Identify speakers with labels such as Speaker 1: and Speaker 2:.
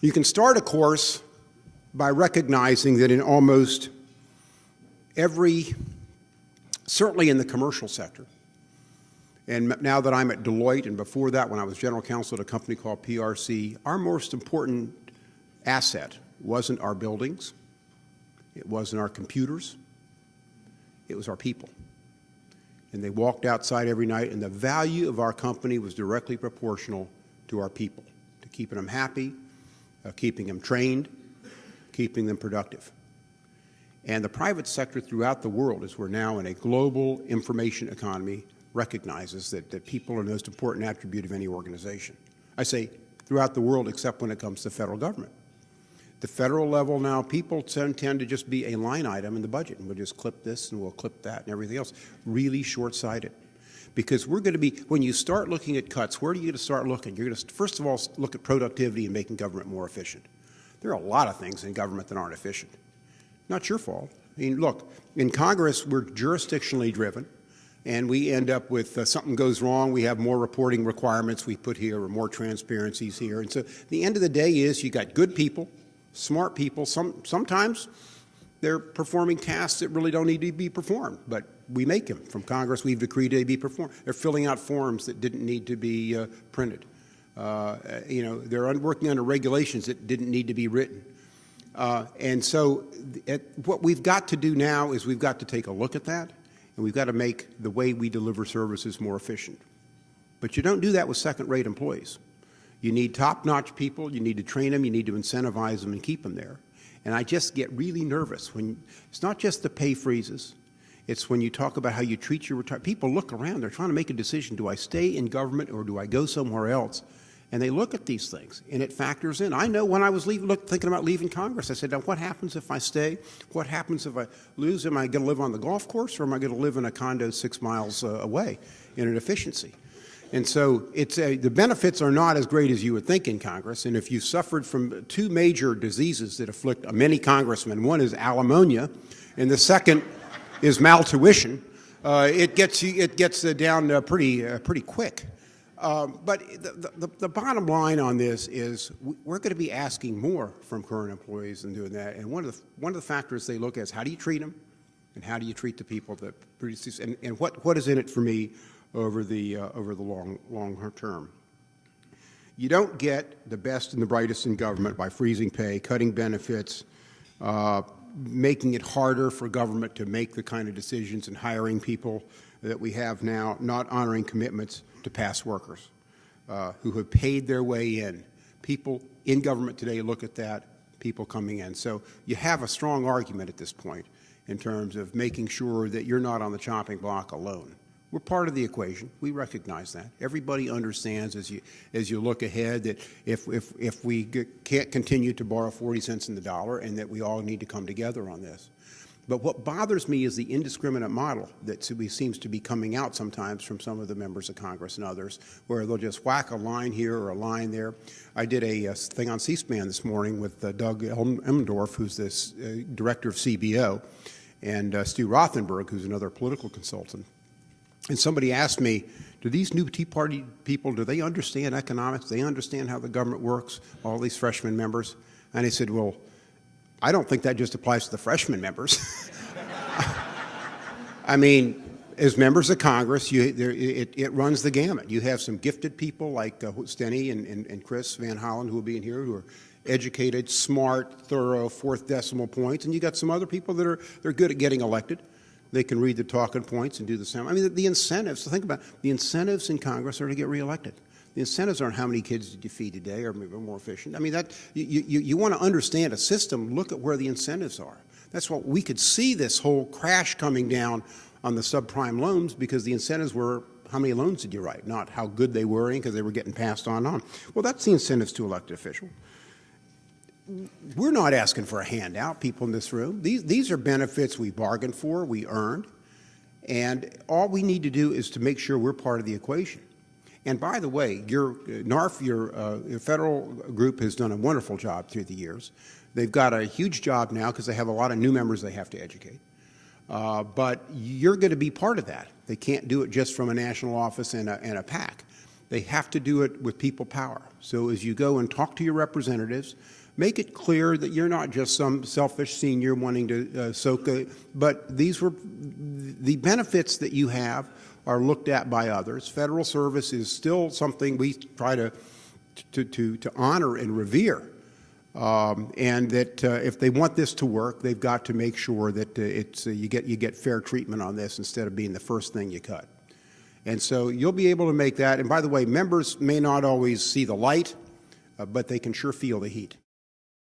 Speaker 1: You can start a course by recognizing that in almost every, certainly in the commercial sector, and now that I'm at Deloitte, and before that when I was general counsel at a company called PRC, our most important asset wasn't our buildings, it wasn't our computers, it was our people. And they walked outside every night, and the value of our company was directly proportional to our people, to keeping them happy, keeping them trained, keeping them productive. And the private sector throughout the world, as we're now in a global information economy, recognizes that people are the most important attribute of any organization. I say throughout the world except when it comes to federal government. The federal level now, people tend to just be a line item in the budget, and we'll just clip this and we'll clip that and everything else. Really short-sighted. Because we're going to be, when you start looking at cuts, where are you going to start looking? You're going to, first of all, look at productivity and making government more efficient. There are a lot of things in government that aren't efficient. Not your fault. I mean, look, in Congress, we're jurisdictionally driven, and we end up with something goes wrong, we have more reporting requirements we put here or more transparencies here. And so the end of the day is you got good people, smart people. Sometimes they're performing tasks that really don't need to be performed, but we make them. From Congress, we've decreed they be performed. They're filling out forms that didn't need to be printed. They're working under regulations that didn't need to be written. And so what we've got to do now is we've got to take a look at that, and we've got to make the way we deliver services more efficient. But you don't do that with second-rate employees. You need top-notch people, you need to train them, you need to incentivize them and keep them there. And I just get really nervous when it's not just the pay freezes, it's when you talk about how you treat your retired people. Look around, they're trying to make a decision, do I stay in government or do I go somewhere else? And they look at these things, and it factors in. I know when I was thinking about leaving Congress, I said, now what happens if I stay? What happens if I lose? Am I going to live on the golf course, or am I going to live in a condo 6 miles away in an efficiency? And so the benefits are not as great as you would think in Congress. And if you suffered from two major diseases that afflict many congressmen, one is allomonia, and the second is maltuition, it gets down pretty quick. But the bottom line on this is we're going to be asking more from current employees than doing that. And one of the factors they look at is how do you treat them, and how do you treat the people that produce these, and what is in it for me over the long term. You don't get the best and the brightest in government by freezing pay, cutting benefits, making it harder for government to make the kind of decisions and hiring people that we have now, not honoring commitments to past workers who have paid their way in. People in government today look at that, people coming in. So you have a strong argument at this point in terms of making sure that you're not on the chopping block alone. We're part of the equation. We recognize that. Everybody understands as you look ahead that if we can't continue to borrow 40 cents in the dollar, and that we all need to come together on this. But what bothers me is the indiscriminate model that seems to be coming out sometimes from some of the members of Congress and others, where they'll just whack a line here or a line there. I did a thing on C-SPAN this morning with Doug Emmendorf, who's this director of CBO, and Stu Rothenberg, who's another political consultant. And somebody asked me, do these new Tea Party people, do they understand economics? Do they understand how the government works, all these freshman members? And I said, well, I don't think that just applies to the freshman members. I mean, as members of Congress, it runs the gamut. You have some gifted people like Steny and Chris Van Hollen who will be in here who are educated, smart, thorough, fourth decimal points, and you got some other people that they're good at getting elected. They can read the talking points and do the same. I mean, the incentives, so think about it, the incentives in Congress are to get reelected. The incentives aren't how many kids did you feed today or maybe more efficient. I mean, you want to understand a system, look at where the incentives are. That's what we could see this whole crash coming down on the subprime loans because the incentives were how many loans did you write, not how good they were because they were getting passed on. Well, that's the incentives to elected officials. We're not asking for a handout, people in this room. These are benefits we bargained for, we earned, and all we need to do is to make sure we're part of the equation. And by the way, your NARFE, your federal group has done a wonderful job through the years. They've got a huge job now because they have a lot of new members they have to educate. But you're going to be part of that. They can't do it just from a national office and a PAC. they have to do it with people power. So as you go and talk to your representatives, make it clear that you're not just some selfish senior wanting to soak but these were the benefits that you have are looked at by others. Federal service is still something we try to honor and revere. And that if they want this to work, they've got to make sure that you get fair treatment on this instead of being the first thing you cut. And so you'll be able to make that. And by the way, members may not always see the light, but they can sure feel the heat.